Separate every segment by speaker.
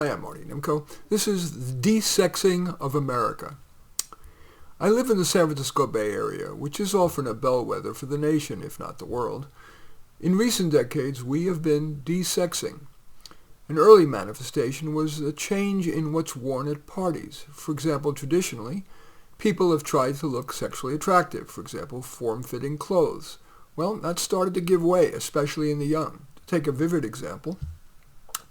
Speaker 1: Hi, I'm Marty Nimco. This is Desexing of America. I live in the San Francisco Bay Area, which is often a bellwether for the nation, if not the world. In recent decades, we have been desexing. An early manifestation was a change in what's worn at parties. For example, traditionally, people have tried to look sexually attractive, for example, form-fitting clothes. Well, that started to give way, especially in the young. To take a vivid example,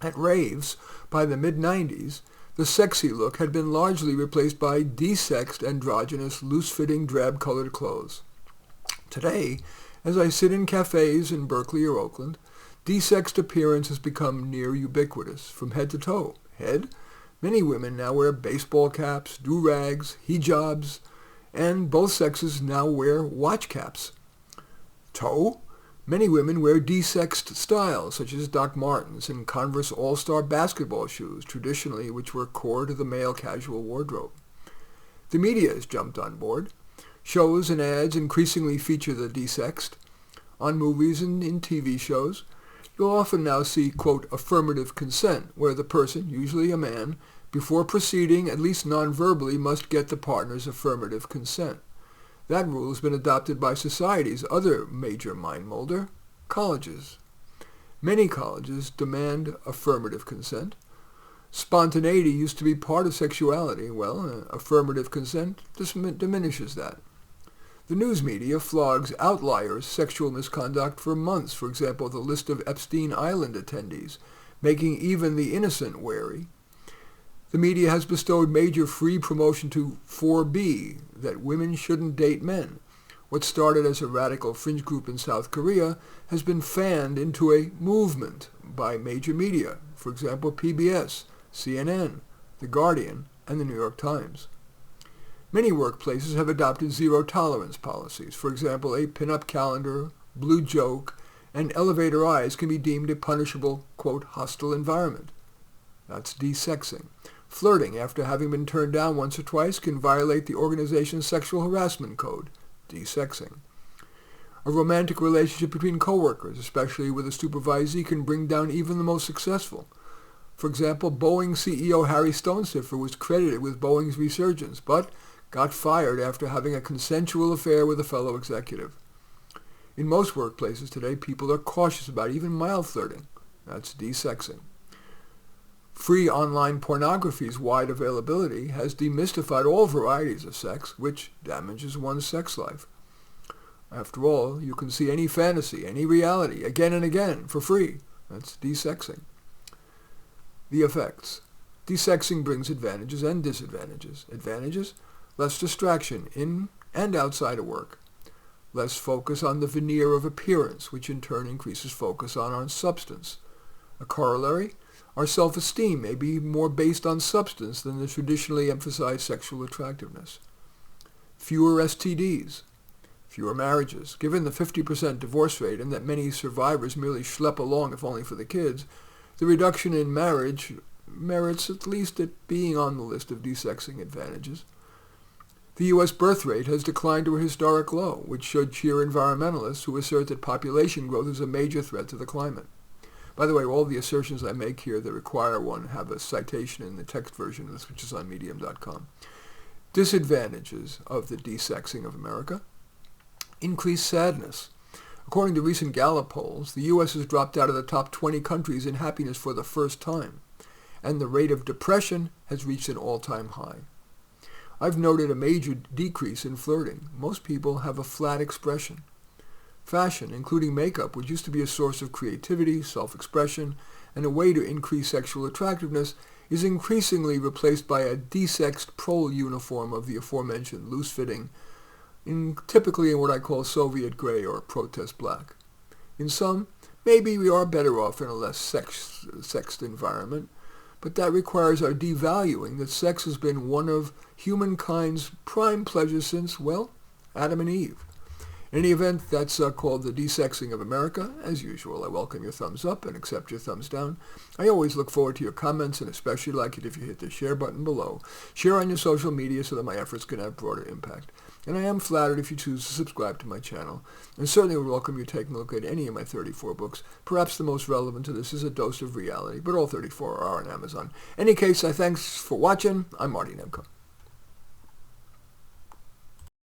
Speaker 1: at raves, by the mid-90s, the sexy look had been largely replaced by desexed, androgynous, loose-fitting, drab-colored clothes. Today, as I sit in cafes in Berkeley or Oakland, desexed appearance has become near ubiquitous, from head to toe. Head? Many women now wear baseball caps, do-rags, hijabs, and both sexes now wear watch caps. Toe? Many women wear desexed styles, such as Doc Martens and Converse All-Star basketball shoes, traditionally which were core to the male casual wardrobe. The media has jumped on board. Shows and ads increasingly feature the desexed. On movies and in TV shows, you'll often now see, quote, affirmative consent, where the person, usually a man, before proceeding, at least non-verbally, must get the partner's affirmative consent. That rule has been adopted by society's other major mind molder, colleges. Many colleges demand affirmative consent. Spontaneity used to be part of sexuality. Well, affirmative consent diminishes that. The news media flogs outliers' sexual misconduct for months, for example, the list of Epstein Island attendees, making even the innocent wary. The media has bestowed major free promotion to 4B, that women shouldn't date men. What started as a radical fringe group in South Korea has been fanned into a movement by major media, for example PBS, CNN, The Guardian, and the New York Times. Many workplaces have adopted zero-tolerance policies. For example, a pin-up calendar, blue joke, and elevator eyes can be deemed a punishable, quote, hostile environment. That's desexing. Flirting after having been turned down once or twice can violate the organization's sexual harassment code, desexing. A romantic relationship between coworkers, especially with a supervisee, can bring down even the most successful. For example, Boeing CEO Harry Stonecipher was credited with Boeing's resurgence, but got fired after having a consensual affair with a fellow executive. In most workplaces today, people are cautious about even mild flirting. That's desexing. Free online pornography's wide availability has demystified all varieties of sex, which damages one's sex life. After all, you can see any fantasy, any reality, again and again, for free. That's desexing. The effects. Desexing brings advantages and disadvantages. Advantages? Less distraction in and outside of work. Less focus on the veneer of appearance, which in turn increases focus on substance. A corollary? Our self-esteem may be more based on substance than the traditionally emphasized sexual attractiveness. Fewer STDs. Fewer marriages. Given the 50% divorce rate and that many survivors merely schlep along if only for the kids, the reduction in marriage merits at least it being on the list of desexing advantages. The U.S. birth rate has declined to a historic low, which should cheer environmentalists who assert that population growth is a major threat to the climate. By the way, all the assertions I make here that require one have a citation in the text version of this, which is on medium.com. Disadvantages of the desexing of America. Increased sadness. According to recent Gallup polls, the U.S. has dropped out of the top 20 countries in happiness for the first time, and the rate of depression has reached an all-time high. I've noted a major decrease in flirting. Most people have a flat expression. Fashion, including makeup, which used to be a source of creativity, self-expression, and a way to increase sexual attractiveness, is increasingly replaced by a desexed prole uniform of the aforementioned loose-fitting, typically in what I call Soviet gray or protest black. In some, maybe we are better off in a less sexed environment, but that requires our devaluing that sex has been one of humankind's prime pleasures since, well, Adam and Eve. In any event, that's called the Desexing of America. As usual, I welcome your thumbs up and accept your thumbs down. I always look forward to your comments and especially like it if you hit the share button below. Share on your social media so that my efforts can have broader impact. And I am flattered if you choose to subscribe to my channel. And certainly would welcome you taking a look at any of my 34 books. Perhaps the most relevant to this is A Dose of Reality, but all 34 are on Amazon. In any case, I thanks for watching. I'm Marty Nemko.